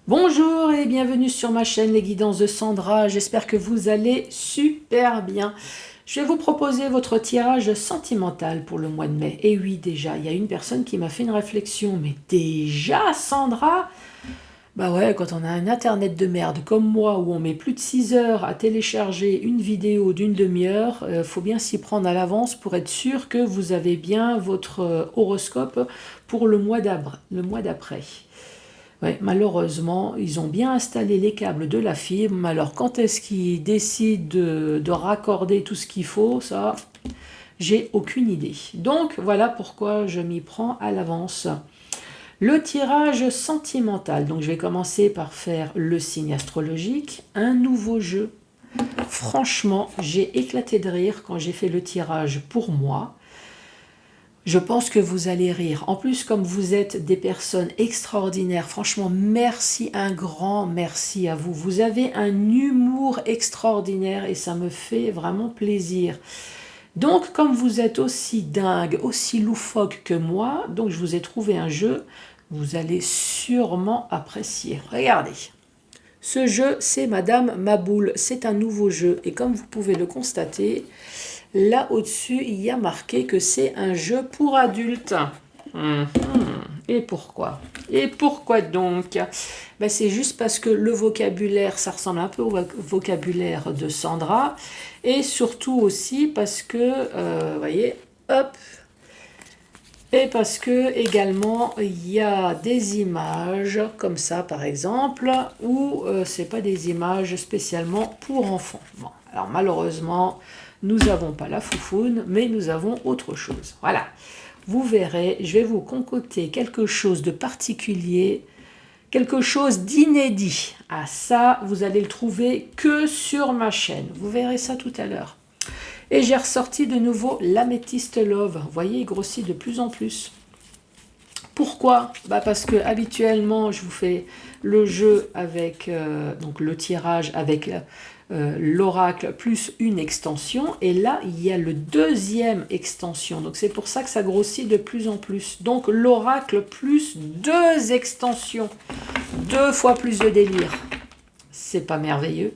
Bonjour et bienvenue sur ma chaîne Les Guidances de Sandra, j'espère que vous allez super bien. Je vais vous proposer votre tirage sentimental pour le mois de mai. Et oui, déjà, il y a une personne qui m'a fait une réflexion, mais déjà Sandra? Bah ouais, quand on a un internet de merde comme moi, où on met plus de 6 heures à télécharger une vidéo d'une demi-heure, faut bien s'y prendre à l'avance pour être sûr que vous avez bien votre horoscope pour le mois d'après. Ouais, malheureusement, ils ont bien installé les câbles de la fibre, mais alors quand est-ce qu'ils décident de raccorder tout ce qu'il faut, ça, j'ai aucune idée. Donc voilà pourquoi je m'y prends à l'avance. Le tirage sentimental, donc je vais commencer par faire le signe astrologique, un nouveau jeu. Franchement, j'ai éclaté de rire quand j'ai fait le tirage pour moi. Je pense que vous allez rire. En plus, comme vous êtes des personnes extraordinaires, franchement, merci, un grand merci à vous. Vous avez un humour extraordinaire et ça me fait vraiment plaisir. Donc, comme vous êtes aussi dingue, aussi loufoque que moi, donc je vous ai trouvé un jeu, vous allez sûrement apprécier. Regardez. Ce jeu, c'est Madame Maboule. C'est un nouveau jeu et comme vous pouvez le constater, là au-dessus, il y a marqué que c'est un jeu pour adultes. Mhm. Et pourquoi? Et pourquoi donc? Ben, c'est juste parce que le vocabulaire, ça ressemble un peu au vocabulaire de Sandra. Et surtout aussi parce que, vous voyez, hop, et parce que également il y a des images comme ça par exemple, où c'est pas des images spécialement pour enfants. Bon, alors malheureusement, nous n'avons pas la foufoune, mais nous avons autre chose. Voilà. Vous verrez, je vais vous concocter quelque chose de particulier, quelque chose d'inédit. Ah ça, vous allez le trouver que sur ma chaîne. Vous verrez ça tout à l'heure. Et j'ai ressorti de nouveau l'améthyste love. Vous voyez, il grossit de plus en plus. Pourquoi? Bah parce que habituellement, je vous fais le jeu avec donc le tirage avec l'oracle plus une extension. Et là, il y a le deuxième extension. Donc c'est pour ça que ça grossit de plus en plus. Donc l'oracle plus deux extensions. 2 fois plus de délire. C'est pas merveilleux?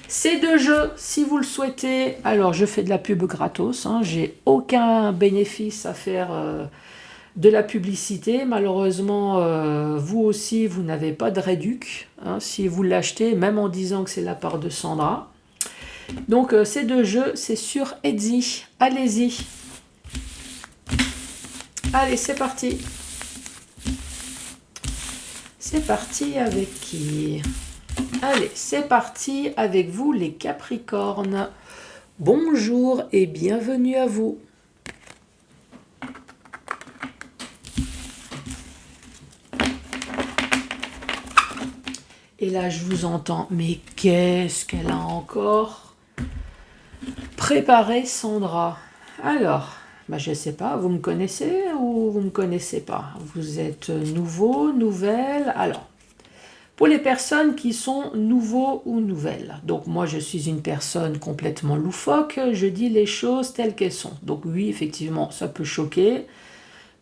Ces deux jeux, si vous le souhaitez, alors je fais de la pub gratos, hein, j'ai aucun bénéfice à faire de la publicité. Malheureusement, vous aussi, vous n'avez pas de réduc, hein, si vous l'achetez, même en disant que c'est la part de Sandra. Donc ces deux jeux, c'est sur Etsy. Allez-y. Allez, c'est parti. C'est parti avec qui? Allez, c'est parti avec vous les Capricornes. Bonjour et bienvenue à vous. Et là, je vous entends, mais qu'est-ce qu'elle a encore préparé, Sandra? Alors, bah, je ne sais pas, vous me connaissez ou vous ne me connaissez pas? Vous êtes nouveau, nouvelle? Alors, pour les personnes qui sont nouveaux ou nouvelles, donc moi je suis une personne complètement loufoque, je dis les choses telles qu'elles sont. Donc oui, effectivement, ça peut choquer,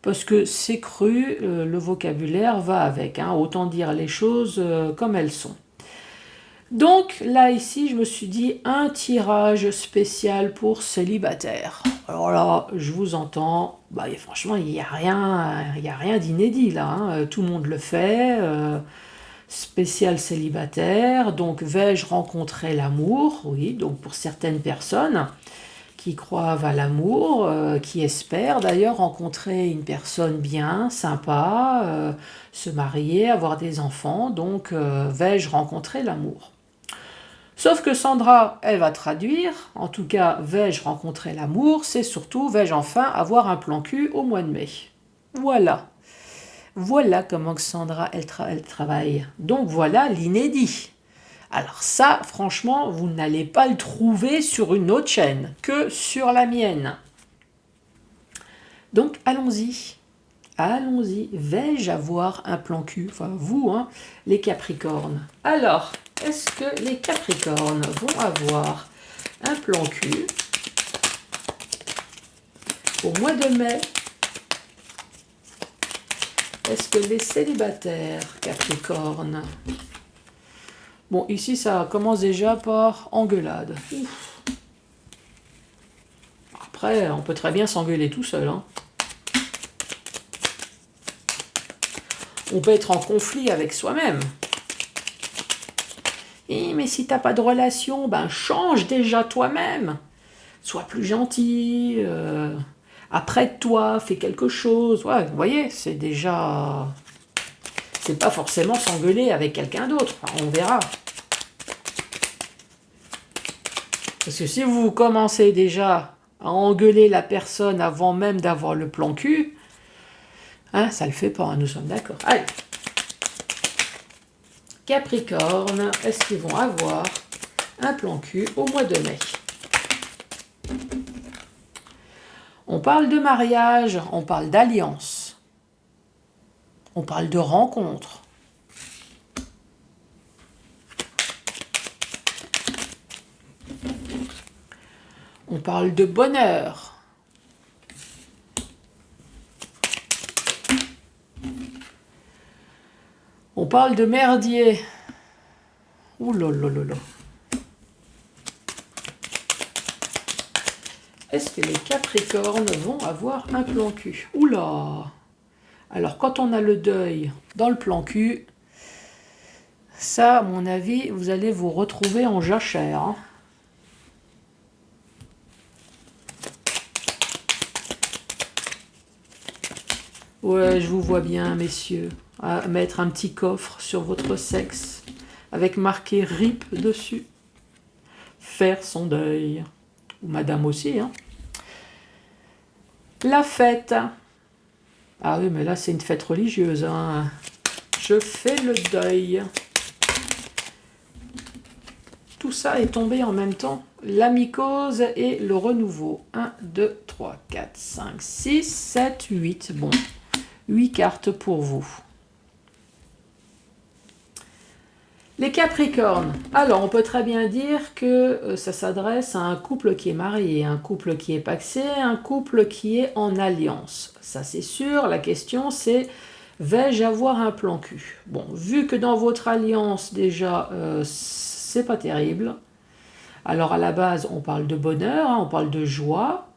parce que c'est cru, le vocabulaire va avec, hein, autant dire les choses comme elles sont. Donc là ici, je me suis dit un tirage spécial pour célibataires. Alors là, je vous entends, bah, franchement, il n'y a rien d'inédit là, hein. Tout le monde le fait. Spécial célibataire, donc vais-je rencontrer l'amour? Oui, donc pour certaines personnes qui croient à l'amour, qui espèrent d'ailleurs rencontrer une personne bien, sympa, se marier, avoir des enfants, donc vais-je rencontrer l'amour? Sauf que Sandra, elle va traduire, en tout cas, vais-je rencontrer l'amour, c'est surtout vais-je enfin avoir un plan cul au mois de mai. Voilà. Voilà comment Sandra, elle travaille. Donc voilà l'inédit. Alors ça, franchement, vous n'allez pas le trouver sur une autre chaîne que sur la mienne. Donc allons-y. Allons-y. Vais-je avoir un plan cul? Enfin, vous, hein, les Capricornes. Alors, est-ce que les Capricornes vont avoir un plan cul au mois de mai? Est-ce que les célibataires, Capricorne... Bon, ici, ça commence déjà par engueulade. Ouf. Après, on peut très bien s'engueuler tout seul, hein. On peut être en conflit avec soi-même. Mais si t'as pas de relation, ben change déjà toi-même. Sois plus gentil. Apprête-toi, fais quelque chose. Ouais, vous voyez, c'est déjà... C'est pas forcément s'engueuler avec quelqu'un d'autre. Enfin, on verra. Parce que si vous commencez déjà à engueuler la personne avant même d'avoir le plan cul, hein, ça le fait pas, hein, nous sommes d'accord. Allez. Capricorne, est-ce qu'ils vont avoir un plan cul au mois de mai? On parle de mariage, on parle d'alliance, on parle de rencontre. On parle de bonheur. On parle de merdier. Ouh là là là là. Est-ce que les Capricornes vont avoir un plan cul? Oula! Alors, quand on a le deuil dans le plan cul, ça, à mon avis, vous allez vous retrouver en jachère, hein. Ouais, je vous vois bien, messieurs, à mettre un petit coffre sur votre sexe, avec marqué RIP dessus. Faire son deuil. Ou madame aussi, hein. La fête. Ah oui, mais là, c'est une fête religieuse, hein. Je fais le deuil. Tout ça est tombé en même temps. La mycose et le renouveau. 1, 2, 3, 4, 5, 6, 7, 8. Bon, 8 cartes pour vous. Les Capricornes. Alors, on peut très bien dire que ça s'adresse à un couple qui est marié, un couple qui est pacsé, un couple qui est en alliance. Ça, c'est sûr. La question, c'est, vais-je avoir un plan cul? Bon, vu que dans votre alliance, déjà, c'est pas terrible. Alors, à la base, on parle de bonheur, hein, on parle de joie.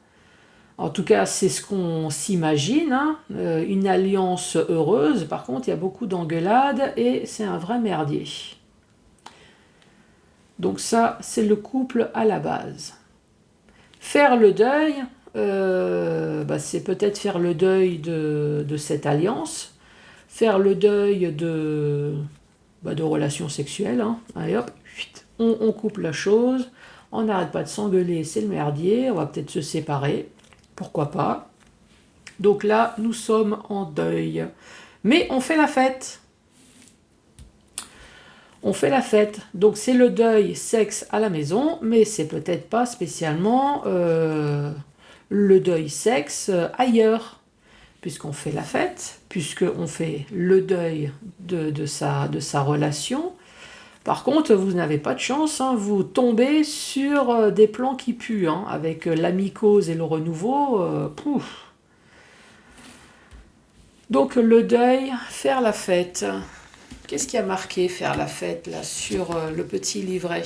En tout cas, c'est ce qu'on s'imagine, hein, une alliance heureuse. Par contre, il y a beaucoup d'engueulades et c'est un vrai merdier. Donc ça, c'est le couple à la base. Faire le deuil, c'est peut-être faire le deuil de cette alliance, faire le deuil de relations sexuelles. Hein. Allez hop, on coupe la chose, on n'arrête pas de s'engueuler, c'est le merdier, on va peut-être se séparer. Pourquoi pas? Donc là, nous sommes en deuil. Mais on fait la fête. On fait la fête. Donc c'est le deuil sexe à la maison, mais c'est peut-être pas spécialement le deuil sexe ailleurs. Puisqu'on fait la fête, puisqu'on fait le deuil de sa relation. Par contre, vous n'avez pas de chance, hein, vous tombez sur des plans qui puent, hein, avec la mycose et le renouveau. Pouf. Donc le deuil, faire la fête. Qu'est-ce qui a marqué faire la fête là sur le petit livret?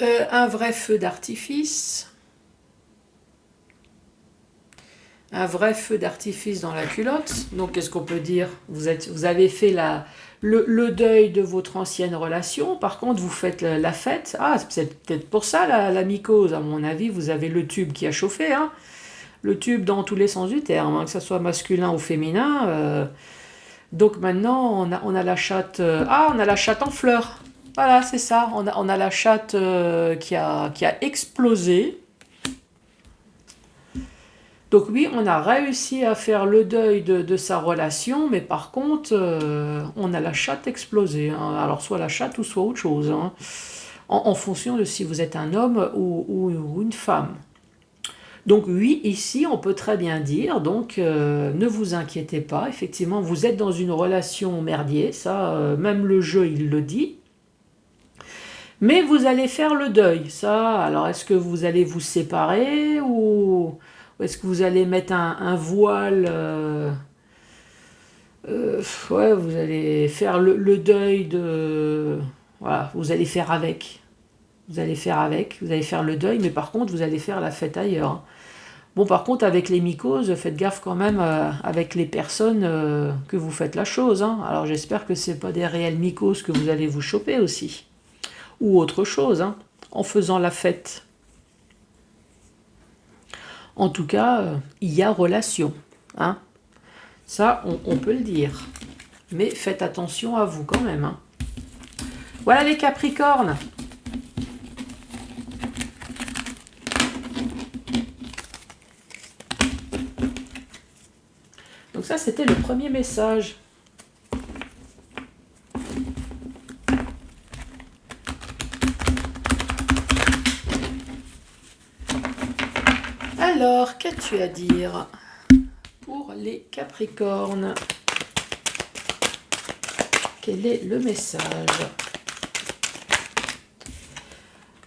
Un vrai feu d'artifice. Un vrai feu d'artifice dans la culotte. Donc, qu'est-ce qu'on peut dire? Vous avez fait le deuil de votre ancienne relation. Par contre, vous faites la fête. Ah, c'est peut-être pour ça la mycose. À mon avis, vous avez le tube qui a chauffé. Hein. Le tube dans tous les sens du terme, hein, que ce soit masculin ou féminin. Donc maintenant, on a la chatte... on a la chatte en fleurs. Voilà, c'est ça. On a la chatte qui a explosé. Donc oui, on a réussi à faire le deuil de sa relation, mais par contre, on a la chatte explosée. Hein. Alors soit la chatte ou soit autre chose, hein, en fonction de si vous êtes un homme ou une femme. Donc oui, ici, on peut très bien dire, donc ne vous inquiétez pas, effectivement, vous êtes dans une relation merdier, ça, même le jeu, il le dit. Mais vous allez faire le deuil, ça, alors est-ce que vous allez vous séparer ou Ou est-ce que vous allez mettre un voile ouais, vous allez faire le deuil de... Voilà, vous allez faire avec. Vous allez faire avec, vous allez faire le deuil, mais par contre, vous allez faire la fête ailleurs, hein. Bon, par contre, avec les mycoses, faites gaffe quand même avec les personnes que vous faites la chose, hein. Alors, j'espère que c'est pas des réelles mycoses que vous allez vous choper aussi. Ou autre chose, hein, en faisant la fête. En tout cas, il y a relation, hein. Ça, on peut le dire. Mais faites attention à vous quand même, hein. Voilà les Capricornes. Donc ça, c'était le premier message. Alors, qu'as-tu à dire pour les Capricornes? Quel est le message?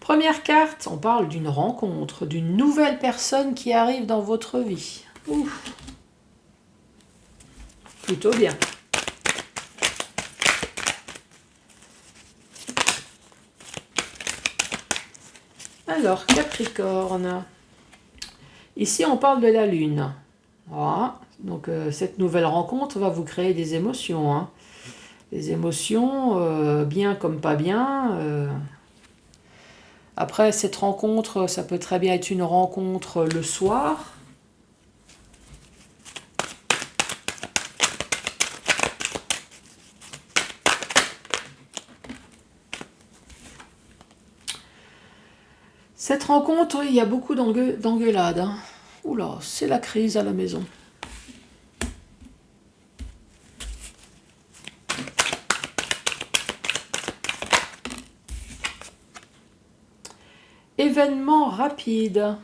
Première carte, on parle d'une rencontre, d'une nouvelle personne qui arrive dans votre vie. Ouf. Plutôt bien. Alors, Capricorne. Ici, on parle de la Lune. Voilà. Donc, cette nouvelle rencontre va vous créer des émotions, hein. Des émotions, bien comme pas bien. Après, cette rencontre, ça peut très bien être une rencontre le soir. Cette rencontre, il y a beaucoup d'engueulades, hein. Oula, c'est la crise à la maison. Événement rapide.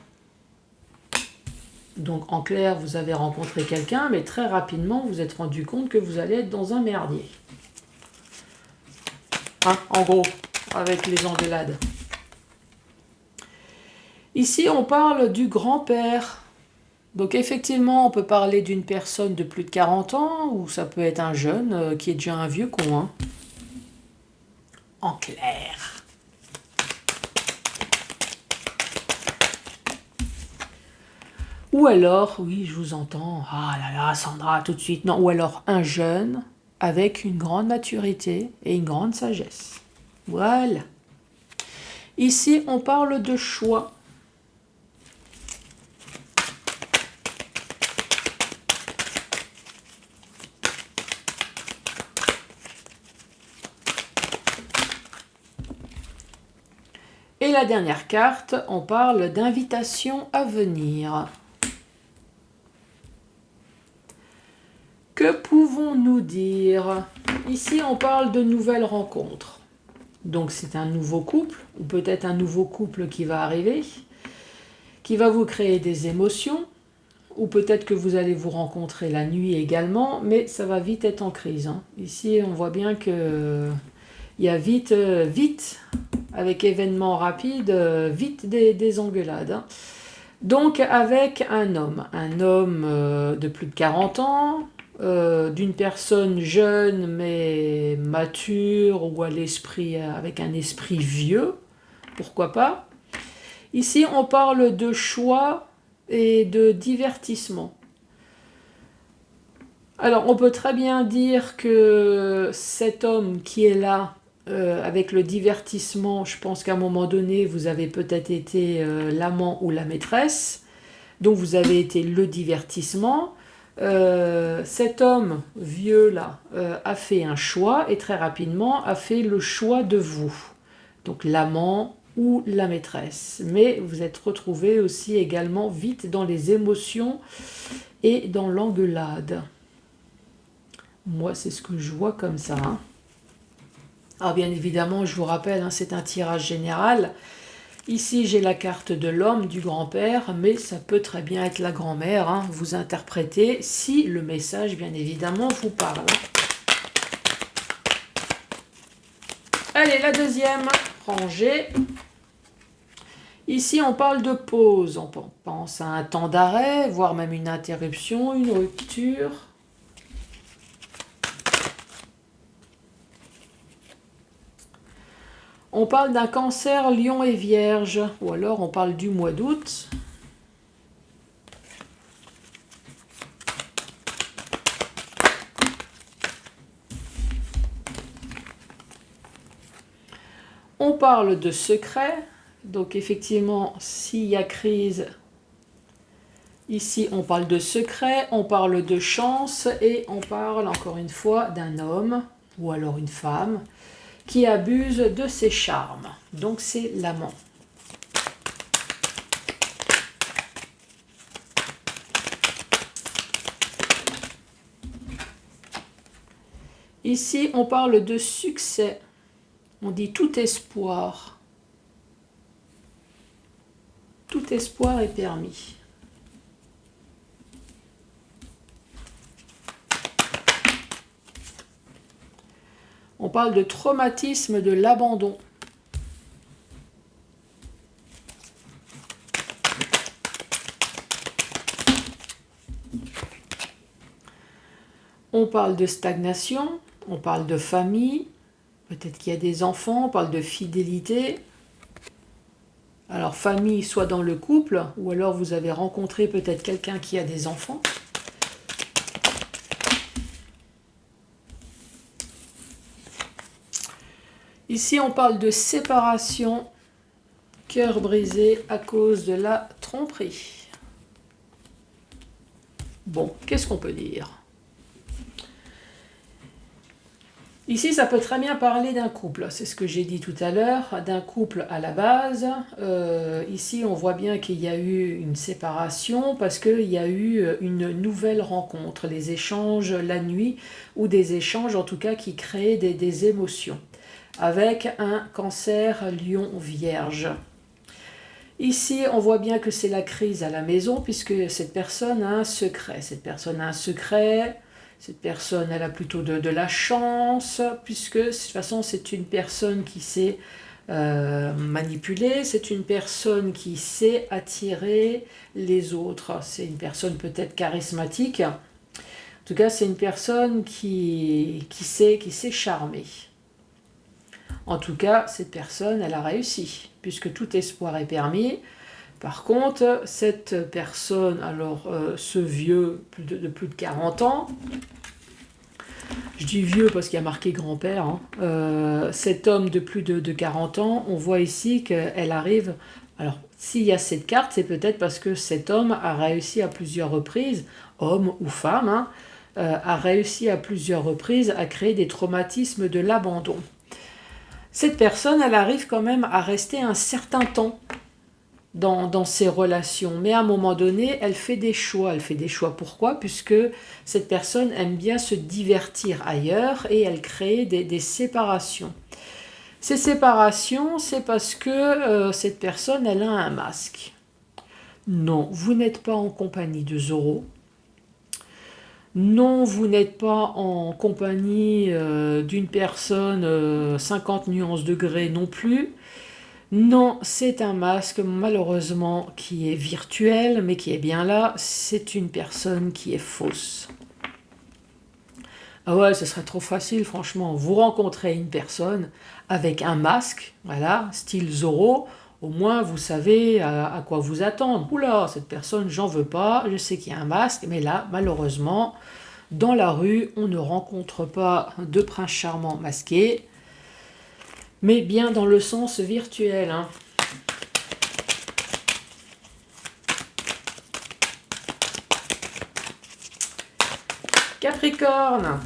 Donc en clair, vous avez rencontré quelqu'un, mais très rapidement, vous êtes rendu compte que vous allez être dans un merdier. Hein, en gros, avec les engueulades. Ici, on parle du grand-père. Donc effectivement, on peut parler d'une personne de plus de 40 ans, ou ça peut être un jeune qui est déjà un vieux con, hein. En clair. Ou alors, oui, je vous entends, ah là là, Sandra, tout de suite. Non, ou alors un jeune avec une grande maturité et une grande sagesse. Voilà. Ici, on parle de choix. Et la dernière carte, on parle d'invitation à venir. Que pouvons-nous dire? Ici, on parle de nouvelles rencontres. Donc, c'est un nouveau couple, ou peut-être un nouveau couple qui va arriver, qui va vous créer des émotions, ou peut-être que vous allez vous rencontrer la nuit également, mais ça va vite être en crise, hein. Ici, on voit bien que il y a vite, avec événements rapides, vite des engueulades, hein. Donc, avec un homme de plus de 40 ans, d'une personne jeune mais mature ou à l'esprit avec un esprit vieux, pourquoi pas. Ici, on parle de choix et de divertissement. Alors, on peut très bien dire que cet homme qui est là, avec le divertissement, je pense qu'à un moment donné, vous avez peut-être été l'amant ou la maîtresse, donc vous avez été le divertissement. Cet homme vieux là a fait un choix et très rapidement a fait le choix de vous, donc l'amant ou la maîtresse, mais vous êtes retrouvé aussi également vite dans les émotions et dans l'engueulade. Moi c'est ce que je vois comme ça, hein. Alors bien évidemment je vous rappelle, hein, c'est un tirage général. Ici, j'ai la carte de l'homme, du grand-père, mais ça peut très bien être la grand-mère, hein. Vous interprétez si le message, bien évidemment, vous parle. Allez, la deuxième rangée. Ici, on parle de pause, on pense à un temps d'arrêt, voire même une interruption, une rupture. On parle d'un cancer, lion et vierge, ou alors on parle du mois d'août. On parle de secret, donc effectivement, s'il y a crise, ici on parle de secret, on parle de chance et on parle encore une fois d'un homme ou alors une femme qui abuse de ses charmes. Donc c'est l'amant. Ici, on parle de succès. On dit tout espoir. Tout espoir est permis. On parle de traumatisme de l'abandon. On parle de stagnation, on parle de famille, peut-être qu'il y a des enfants, on parle de fidélité. Alors famille, soit dans le couple, ou alors vous avez rencontré peut-être quelqu'un qui a des enfants. Ici, on parle de séparation, cœur brisé à cause de la tromperie. Bon, qu'est-ce qu'on peut dire ? Ici, ça peut très bien parler d'un couple, c'est ce que j'ai dit tout à l'heure, d'un couple à la base. Ici, on voit bien qu'il y a eu une séparation parce qu'il y a eu une nouvelle rencontre, les échanges la nuit, ou des échanges en tout cas qui créent des émotions, avec un cancer lion vierge. Ici, on voit bien que c'est la crise à la maison puisque cette personne a un secret. Cette personne, elle a plutôt de la chance, puisque de toute façon, c'est une personne qui sait manipuler, c'est une personne qui sait attirer les autres. C'est une personne peut-être charismatique. En tout cas, c'est une personne qui sait charmer. En tout cas, cette personne, elle a réussi, puisque tout espoir est permis. Par contre, cette personne, alors ce vieux de plus de 40 ans, je dis vieux parce qu'il y a marqué grand-père, hein, cet homme de plus de 40 ans, on voit ici qu'elle arrive. Alors, s'il y a cette carte, c'est peut-être parce que cet homme a réussi à plusieurs reprises, homme ou femme, hein, a réussi à plusieurs reprises à créer des traumatismes de l'abandon. Cette personne, elle arrive quand même à rester un certain temps dans ses relations. Mais à un moment donné, elle fait des choix. Elle fait des choix pourquoi ? Puisque cette personne aime bien se divertir ailleurs et elle crée des séparations. Ces séparations, c'est parce que cette personne, elle a un masque. Non, vous n'êtes pas en compagnie de Zorro. Non, vous n'êtes pas en compagnie d'une personne 50 nuances degrés non plus. Non, c'est un masque malheureusement qui est virtuel, mais qui est bien là. C'est une personne qui est fausse. Ah ouais, ce serait trop facile, franchement. Vous rencontrez une personne avec un masque, voilà, style Zorro. Au moins, vous savez à quoi vous attendre. Oula, cette personne, j'en veux pas. Je sais qu'il y a un masque, mais là, malheureusement, dans la rue, on ne rencontre pas de prince charmant masqué, mais bien dans le sens virtuel, hein. Capricorne.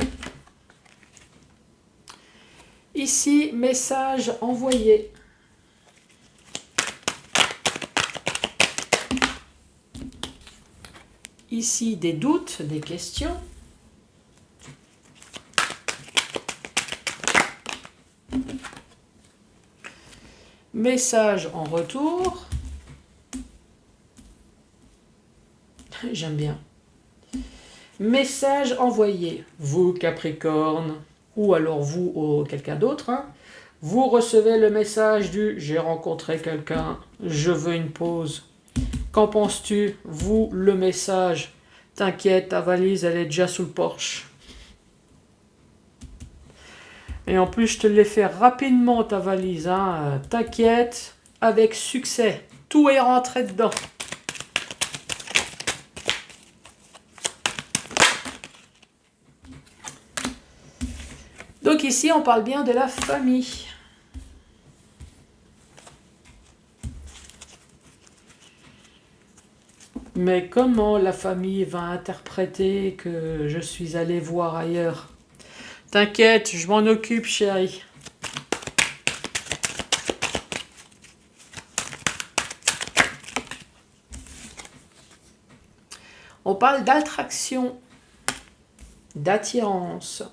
Ici, message envoyé. Ici, des doutes, des questions. Message en retour. J'aime bien. Message envoyé. Vous, Capricorne, ou alors vous, quelqu'un d'autre, hein, Vous recevez le message du « J'ai rencontré quelqu'un, je veux une pause ». Qu'en penses-tu? Vous, le message « T'inquiète, ta valise, elle est déjà sous le porche ». Et en plus, je te l'ai fait rapidement, ta valise. Hein. T'inquiète, avec succès. Tout est rentré dedans. Donc ici, on parle bien de la famille. Mais comment la famille va interpréter que je suis allé voir ailleurs? T'inquiète, je m'en occupe, chérie. On parle d'attraction, d'attirance.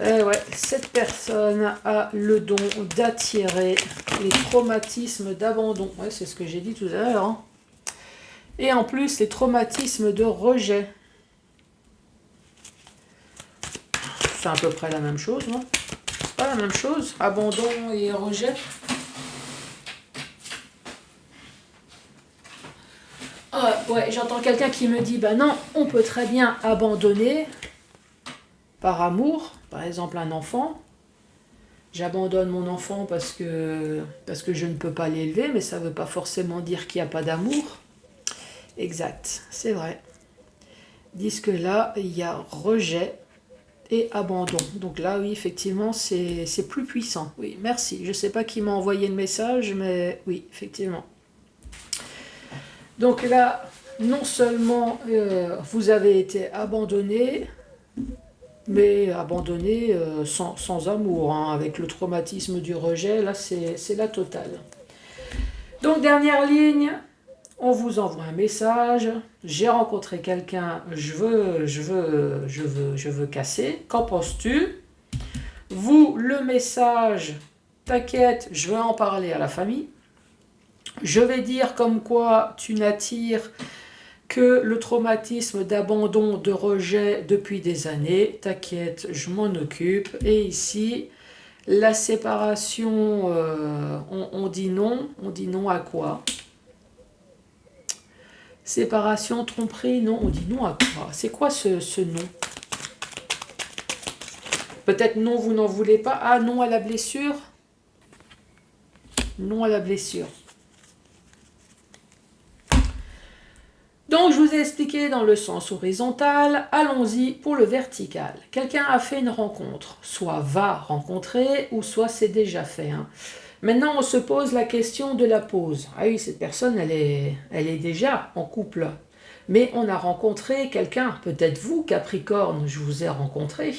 Eh ouais, cette personne a le don d'attirer les traumatismes d'abandon. Ouais, c'est ce que j'ai dit tout à l'heure. Hein. Et en plus, les traumatismes de rejet. C'est à peu près la même chose, non? C'est pas la même chose, abandon et rejet. Ouais, j'entends quelqu'un qui me dit, bah non, on peut très bien abandonner par amour, par exemple un enfant. J'abandonne mon enfant parce que je ne peux pas l'élever, mais ça ne veut pas forcément dire qu'il n'y a pas d'amour. Exact, c'est vrai. Disent que là, il y a rejet et abandon. Donc là, oui, effectivement, c'est plus puissant. Oui, merci. Je ne sais pas qui m'a envoyé le message, mais oui, effectivement. Donc là, non seulement vous avez été abandonné, mais abandonné sans amour, hein, avec le traumatisme du rejet, là c'est la totale. Donc dernière ligne, on vous envoie un message, j'ai rencontré quelqu'un, je veux casser, qu'en penses-tu? Vous, le message, t'inquiète, je vais en parler à la famille, je vais dire comme quoi tu n'attires que le traumatisme d'abandon, de rejet depuis des années. T'inquiète, je m'en occupe. Et ici, la séparation, on dit non. On dit non à quoi? Séparation, tromperie, non. On dit non à quoi? C'est quoi ce non? Peut-être non, vous n'en voulez pas. Ah, non à la blessure? Non à la blessure. Donc, je vous ai expliqué dans le sens horizontal, allons-y pour le vertical. Quelqu'un a fait une rencontre, soit va rencontrer, ou soit c'est déjà fait. Hein. Maintenant, on se pose la question de la pause. Ah oui, cette personne, elle est déjà en couple. Mais on a rencontré quelqu'un, peut-être vous, Capricorne, je vous ai rencontré.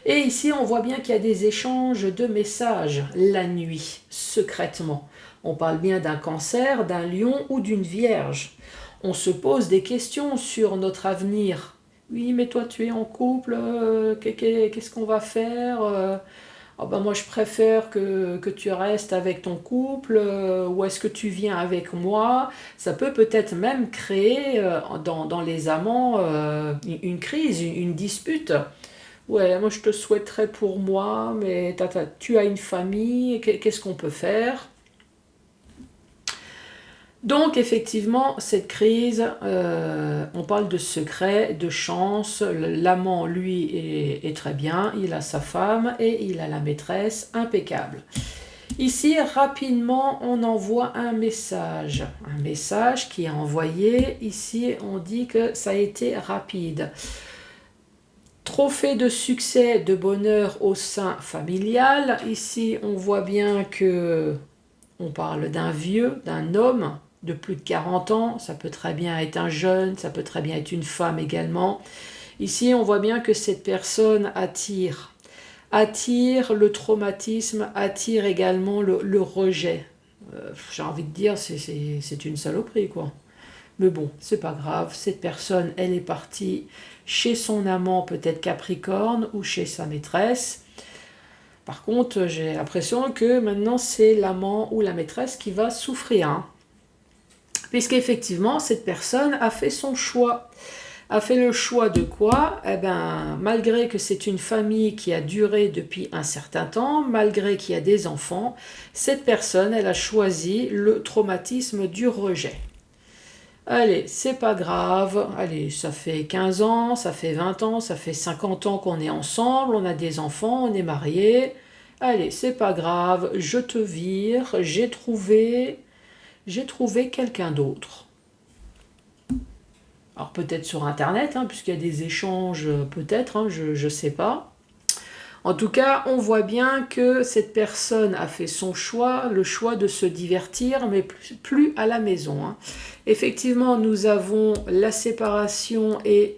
Et ici, on voit bien qu'il y a des échanges de messages la nuit, secrètement. On parle bien d'un Cancer, d'un Lion ou d'une Vierge. On se pose des questions sur notre avenir. Oui, mais toi, tu es en couple, qu'est-ce qu'on va faire oh ben moi, je préfère que tu restes avec ton couple, ou est-ce que tu viens avec moi? Ça peut peut-être même créer dans les amants une crise, une dispute. Ouais, moi, je te souhaiterais pour moi, mais tu as une famille, qu'est-ce qu'on peut faire? Donc effectivement, cette crise, on parle de secret, de chance. L'amant, lui, est très bien. Il a sa femme et il a la maîtresse, impeccable. Ici, rapidement, on envoie un message. Un message qui est envoyé. Ici, on dit que ça a été rapide. Trophée de succès, de bonheur au sein familial. Ici, on voit bien que on parle d'un vieux, d'un homme de plus de 40 ans, ça peut très bien être un jeune, ça peut très bien être une femme également. Ici, on voit bien que cette personne attire le traumatisme, attire également le rejet. J'ai envie de dire, c'est une saloperie, quoi. Mais bon, c'est pas grave, cette personne, elle est partie chez son amant, peut-être Capricorne, ou chez sa maîtresse. Par contre, j'ai l'impression que maintenant, c'est l'amant ou la maîtresse qui va souffrir. Hein. Puisqu'effectivement, cette personne a fait son choix. a fait le choix de quoi? Eh ben, malgré que c'est une famille qui a duré depuis un certain temps, malgré qu'il y a des enfants, cette personne, elle a choisi le traumatisme du rejet. Allez, c'est pas grave. Allez, ça fait 15 ans, ça fait 20 ans, ça fait 50 ans qu'on est ensemble, on a des enfants, on est mariés. Allez, c'est pas grave, je te vire, j'ai trouvé quelqu'un d'autre. Alors peut-être sur Internet, hein, puisqu'il y a des échanges, peut-être, hein, je ne sais pas. En tout cas, on voit bien que cette personne a fait son choix, le choix de se divertir, mais plus à la maison, hein. Effectivement, nous avons la séparation et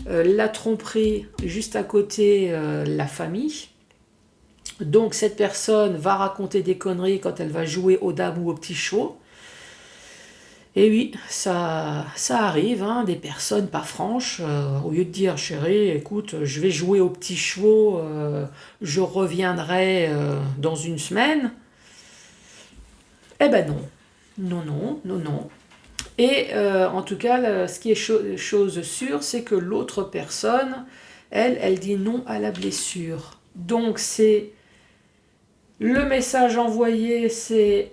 la tromperie juste à côté, la famille. Donc cette personne va raconter des conneries quand elle va jouer aux dames ou aux petits chevaux. Et oui, ça arrive, hein, des personnes pas franches, au lieu de dire chérie, écoute, je vais jouer aux petits chevaux, je reviendrai dans une semaine. Eh ben non, non, non, non, non. Et en tout cas, ce qui est chose sûre, c'est que l'autre personne, elle dit non à la blessure. Donc c'est le message envoyé, c'est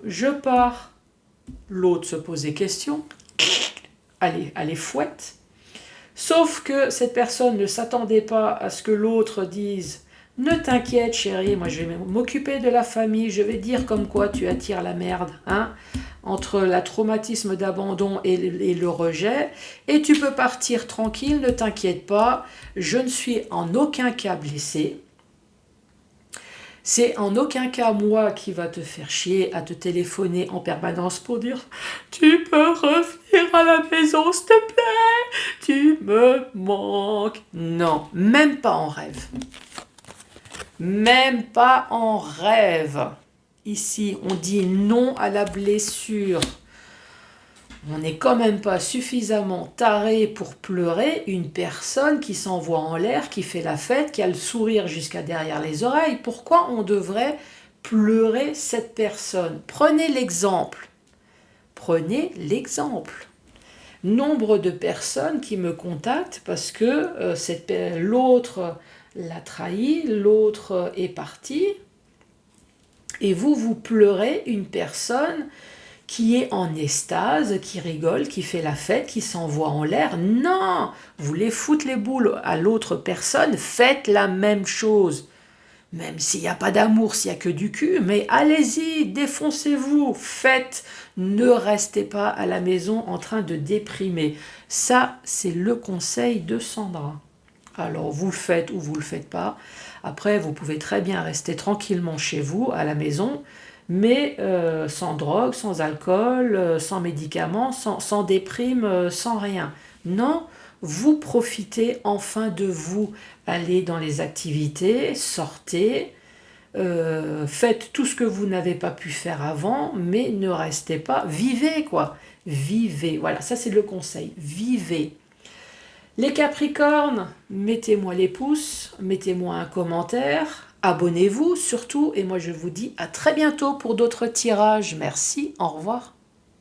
je pars. L'autre se pose des questions, allez fouette. Sauf que cette personne ne s'attendait pas à ce que l'autre dise ne t'inquiète chérie, moi je vais m'occuper de la famille, je vais dire comme quoi tu attires la merde, hein, entre le traumatisme d'abandon et le rejet, et tu peux partir tranquille, ne t'inquiète pas, je ne suis en aucun cas blessée. C'est en aucun cas moi qui va te faire chier à te téléphoner en permanence pour dire tu peux revenir à la maison s'il te plaît, tu me manques. Non, même pas en rêve. Même pas en rêve. Ici, on dit non à la blessure. On n'est quand même pas suffisamment taré pour pleurer une personne qui s'envoie en l'air, qui fait la fête, qui a le sourire jusqu'à derrière les oreilles. Pourquoi on devrait pleurer cette personne? Prenez l'exemple. Prenez l'exemple. Nombre de personnes qui me contactent parce que l'autre l'a trahi, l'autre est parti, et vous pleurez une personne qui est en extase, qui rigole, qui fait la fête, qui s'envoie en l'air. Non, vous voulez foutre les boules à l'autre personne, faites la même chose. Même s'il n'y a pas d'amour, s'il n'y a que du cul, mais allez-y, défoncez-vous, faites, ne restez pas à la maison en train de déprimer. Ça, c'est le conseil de Sandra. Alors, vous le faites ou vous ne le faites pas. Après, vous pouvez très bien rester tranquillement chez vous, à la maison, mais sans drogue, sans alcool, sans médicaments, sans déprime, sans rien. Non, vous profitez enfin de vous. Allez dans les activités, sortez, faites tout ce que vous n'avez pas pu faire avant, mais ne restez pas, vivez quoi. Vivez, voilà, ça c'est le conseil, vivez. Les Capricornes, mettez-moi les pouces, mettez-moi un commentaire, abonnez-vous surtout, et moi je vous dis à très bientôt pour d'autres tirages. Merci, au revoir.